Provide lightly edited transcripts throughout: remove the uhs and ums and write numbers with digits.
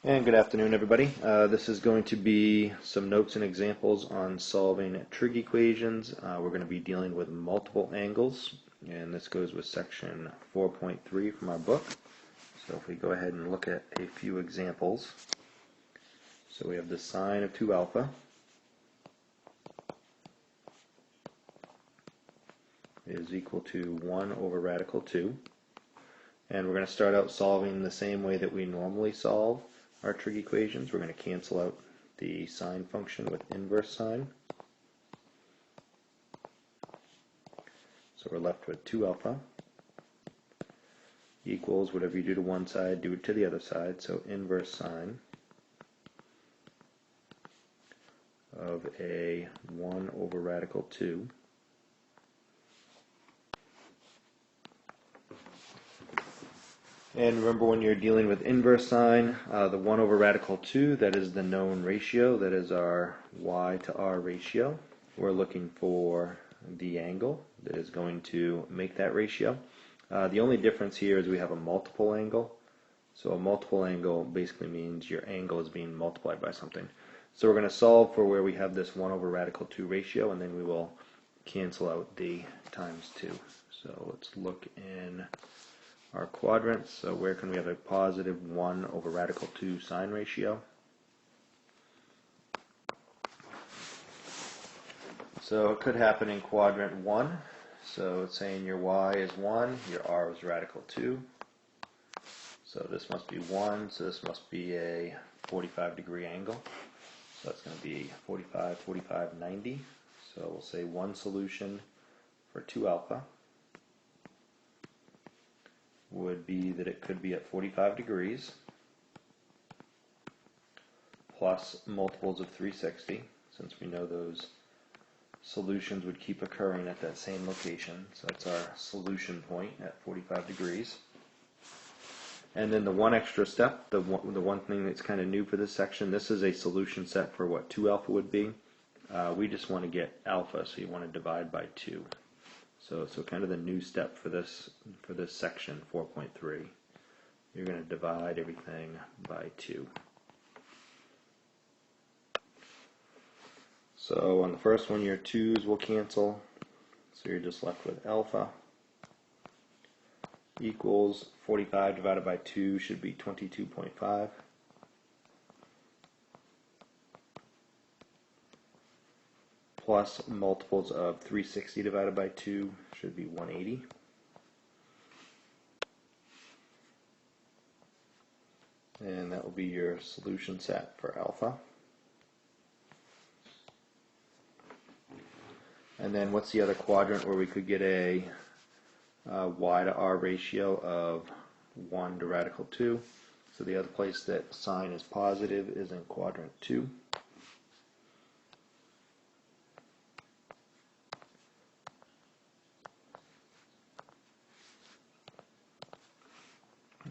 And good afternoon, everybody. This is going to be some notes and examples on solving trig equations. We're going to be dealing with multiple angles, and this goes with section 4.3 from our book. So if we go ahead and look at a few examples. So we have the sine of 2 alpha is equal to 1 over radical 2. And we're going to start out solving the same way that we normally solve our trig equations. We're going to cancel out the sine function with inverse sine. So we're left with 2 alpha equals whatever you do to one side, do it to the other side. So inverse sine of a 1 over radical 2 And remember, when you're dealing with inverse sine, the 1 over radical 2, that is the known ratio, that is our y to r ratio. We're looking for the angle that is going to make that ratio. The only difference here is we have a multiple angle. So a multiple angle basically means your angle is being multiplied by something. So we're going to solve for where we have this 1 over radical 2 ratio, and then we will cancel out the times 2. So let's look in our quadrants. So where can we have a positive 1 over radical 2 sine ratio? So it could happen in quadrant 1. So it's saying your y is 1, your r is radical 2. So this must be 1, so this must be a 45-degree angle. So that's going to be 45, 45, 90. So we'll say one solution for 2 alpha would be that it could be at 45 degrees plus multiples of 360, since we know those solutions would keep occurring at that same location. So that's our solution point at 45 degrees. And then the one extra step, the one thing that's kind of new for this section, this is a solution set for what 2 alpha would be. We just want to get alpha, so you want to divide by 2. So kind of the new step for this section 4.3. You're going to divide everything by 2. So on the first one, your 2's will cancel. So you're just left with alpha equals 45 divided by 2 should be 22.5. Plus multiples of 360 divided by 2 should be 180. And that will be your solution set for alpha. And then what's the other quadrant where we could get a y to r ratio of 1 to radical 2? So the other place that sine is positive is in quadrant 2.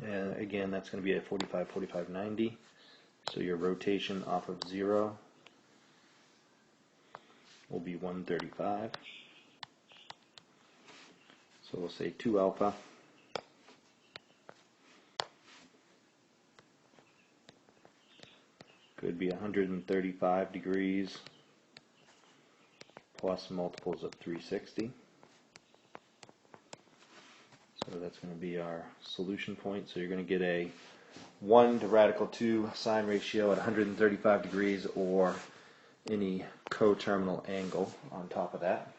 And again, that's going to be at 45, 45, 90. So your rotation off of 0 will be 135. So we'll say 2 alpha could be 135 degrees plus multiples of 360. So that's going to be our solution point. So you're going to get a 1 to radical 2 sine ratio at 135 degrees, or any coterminal angle on top of that.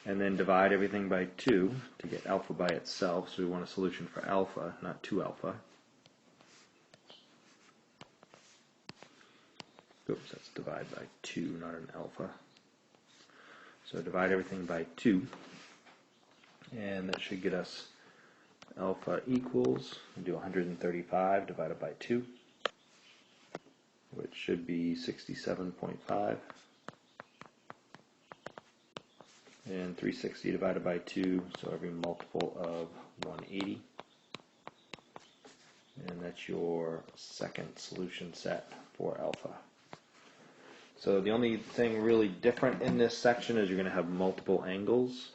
And then divide everything by 2 to get alpha by itself. So we want a solution for alpha, not 2 alpha. Oops, that's divide by 2, not an alpha. So divide everything by 2. And that should get us alpha equals, we'll do 135 divided by 2, which should be 67.5. And 360 divided by 2, so every multiple of 180. And that's your second solution set for alpha. So the only thing really different in this section is you're going to have multiple angles,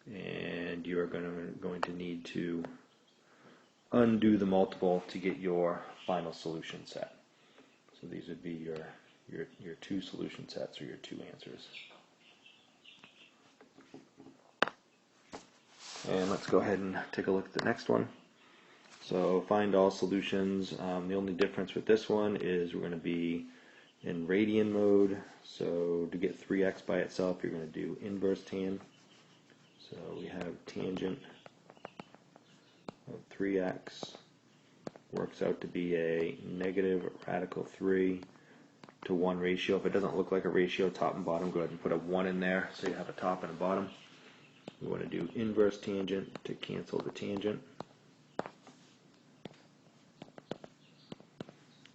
and you're going to need to undo the multiple to get your final solution set. So these would be your two solution sets, or your two answers. And let's go ahead and take a look at the next one. So find all solutions. The only difference with this one is we're going to be in radian mode. So to get 3x by itself, you're going to do inverse tan. So we have tangent of 3x works out to be a negative radical 3 to 1 ratio. If it doesn't look like a ratio, top and bottom, go ahead and put a 1 in there so you have a top and a bottom. We want to do inverse tangent to cancel the tangent.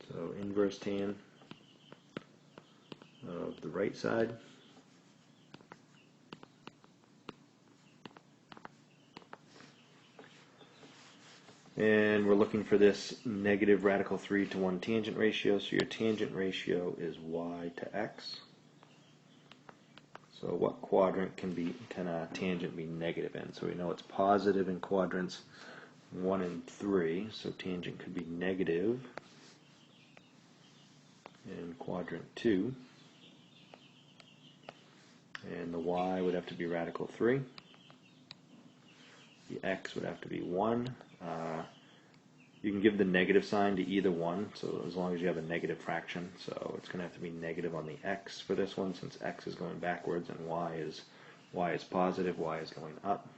So inverse tan of the right side. And we're looking for this negative radical 3 to 1 tangent ratio. So your tangent ratio is y to x. So what quadrant can a tangent be negative in? So we know it's positive in quadrants 1 and 3. So tangent could be negative in quadrant 2. And the y would have to be radical 3. The x would have to be 1. You can give the negative sign to either one, so as long as you have a negative fraction. So it's going to have to be negative on the x for this one, since x is going backwards and y is positive, y is going up.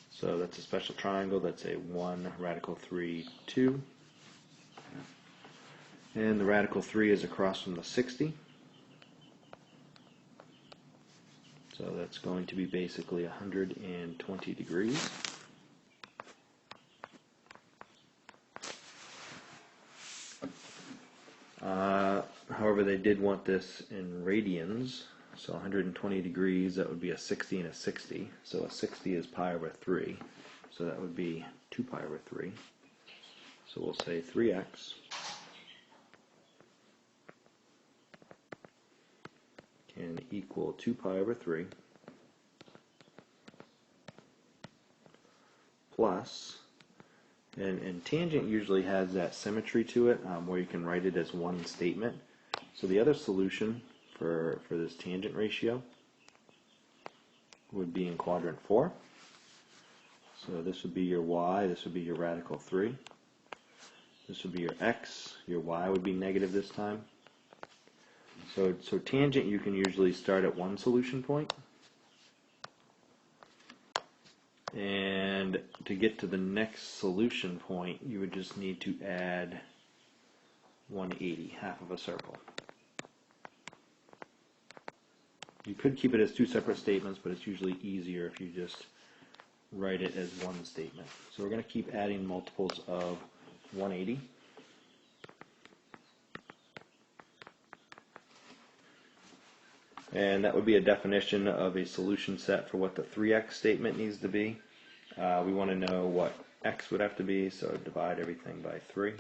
So that's a special triangle. That's a 1, radical 3, 2. And the radical 3 is across from the 60. So that's going to be basically 120 degrees. However, they did want this in radians, so 120 degrees, that would be a 60 and a 60. So a 60 is pi over 3, so that would be 2 pi over 3. So we'll say 3x can equal 2 pi over 3 plus, and tangent usually has that symmetry to it, where you can write it as one statement. So the other solution for this tangent ratio would be in quadrant 4. So this would be your y, this would be your radical 3. This would be your x, your y would be negative this time. So tangent, you can usually start at one solution point. And to get to the next solution point, you would just need to add 180, half of a circle. You could keep it as two separate statements, but it's usually easier if you just write it as one statement. So we're going to keep adding multiples of 180. And that would be a definition of a solution set for what the 3x statement needs to be. We want to know what x would have to be, so divide everything by 3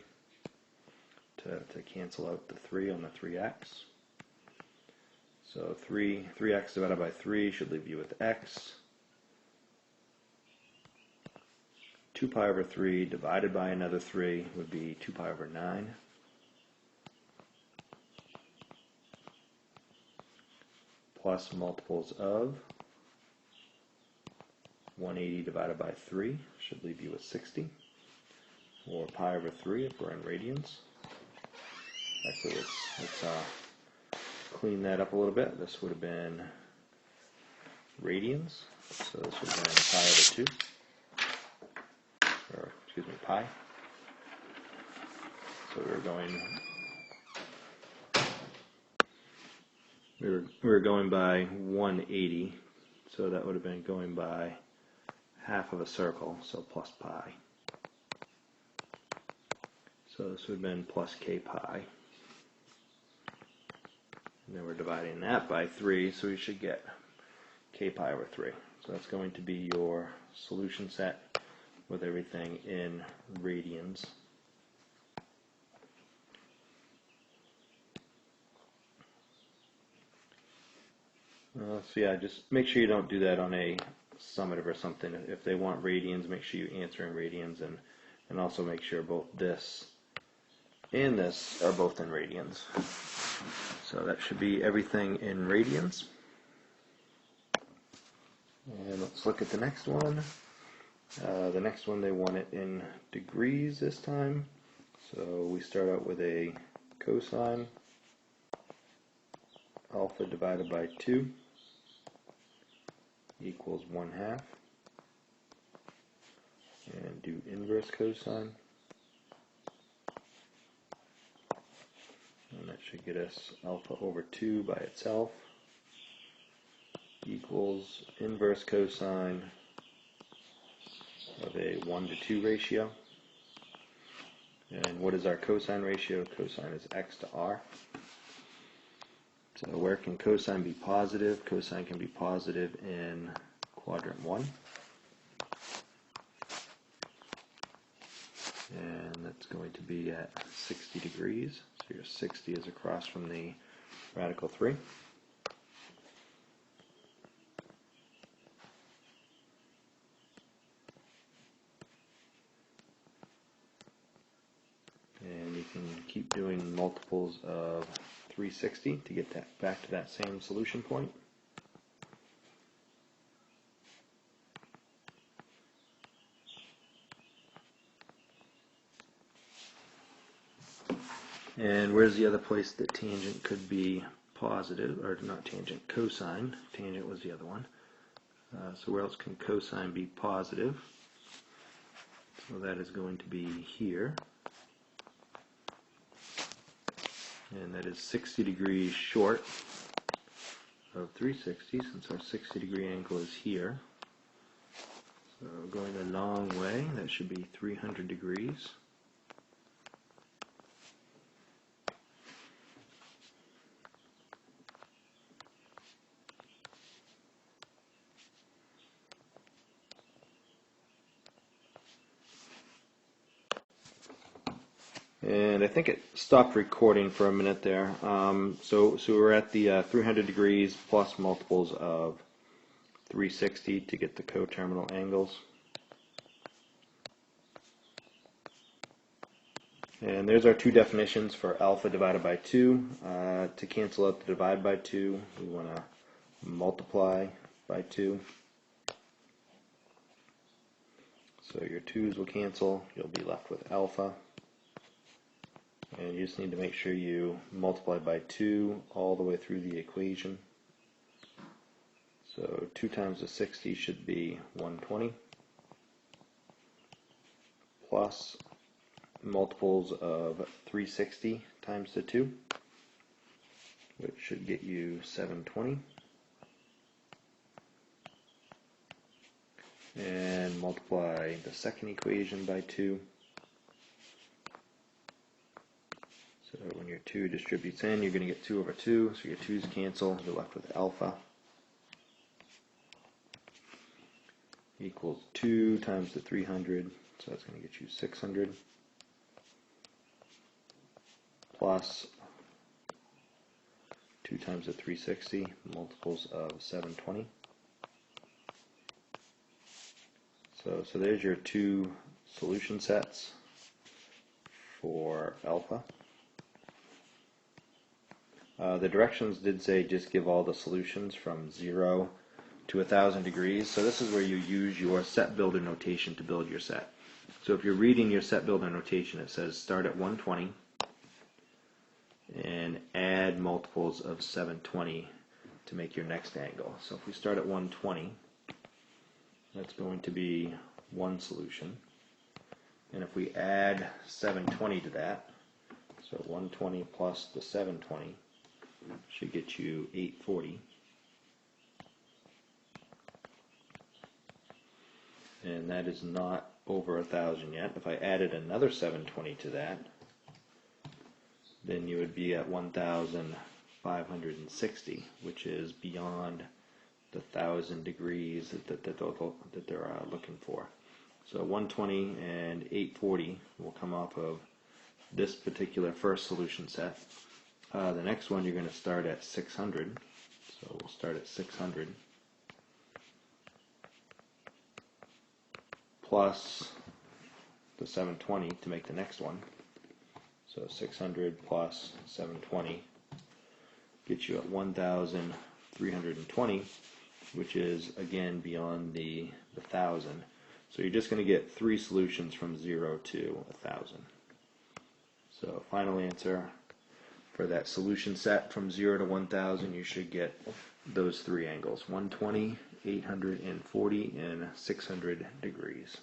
to cancel out the 3 on the 3x. So 3x divided by 3 should leave you with x. 2 pi over 3 divided by another 3 would be 2 pi over 9. Plus multiples of 180 divided by 3 should leave you with 60, or pi over 3 if we're in radians. Actually, let's clean that up a little bit. This would have been radians, so this would have been pi over 2, or excuse me, pi. So we were going by 180, so that would have been going by half of a circle, so plus pi. So this would have been plus k pi. And then we're dividing that by 3, so we should get k pi over 3. So that's going to be your solution set with everything in radians. So yeah, just make sure you don't do that on a summative or something. If they want radians, make sure you answer in radians, and also make sure both this and this are both in radians. So that should be everything in radians. And let's look at the next one. The next one, they want it in degrees this time. So we start out with a cosine, alpha divided by 2 equals 1/2. And do inverse cosine. And that should get us alpha over 2 by itself equals inverse cosine of a 1:2 ratio. And what is our cosine ratio? Cosine is x to r. So where can cosine be positive? Cosine can be positive in quadrant 1. And that's going to be at 60 degrees. So your 60 is across from the radical 3. And you can keep doing multiples of 360 to get that back to that same solution point. And where's the other place that tangent could be positive, or not tangent, cosine. Tangent was the other one. So where else can cosine be positive? So that is going to be here. And that is 60 degrees short of 360, since our 60 degree angle is here. So going a long way, that should be 300 degrees. And I think it stopped recording for a minute there. So we're at the 300 degrees plus multiples of 360 to get the coterminal angles. And there's our two definitions for alpha divided by 2. To cancel out the divide by 2, we want to multiply by 2. So your 2's will cancel. You'll be left with alpha. And you just need to make sure you multiply by 2 all the way through the equation. So 2 times the 60 should be 120, plus multiples of 360 times the 2, which should get you 720. And multiply the second equation by 2. So when your 2 distributes in, you're going to get 2 over 2, so your 2's cancel, you're left with alpha equals 2 times the 300, so that's going to get you 600, plus 2 times the 360, multiples of 720. So there's your two solution sets for alpha. The directions did say just give all the solutions from 0 to 1,000 degrees. So this is where you use your set builder notation to build your set. So if you're reading your set builder notation, it says start at 120 and add multiples of 720 to make your next angle. So if we start at 120, that's going to be one solution. And if we add 720 to that, so 120 plus the 720, should get you 840. And that is not over 1,000 yet. If I added another 720 to that, then you would be at 1,560, which is beyond the 1,000 degrees that they're looking for. So 120 and 840 will come off of this particular first solution set. The next one you're going to start at 600, so we'll start at 600. plus the 720 to make the next one. So 600 plus 720 gets you at 1,320, which is again beyond the 1,000. So you're just going to get 3 solutions from 0 to 1,000. So final answer for that solution set from 0 to 1,000, you should get those 3 angles: 120, 840, and 600 degrees.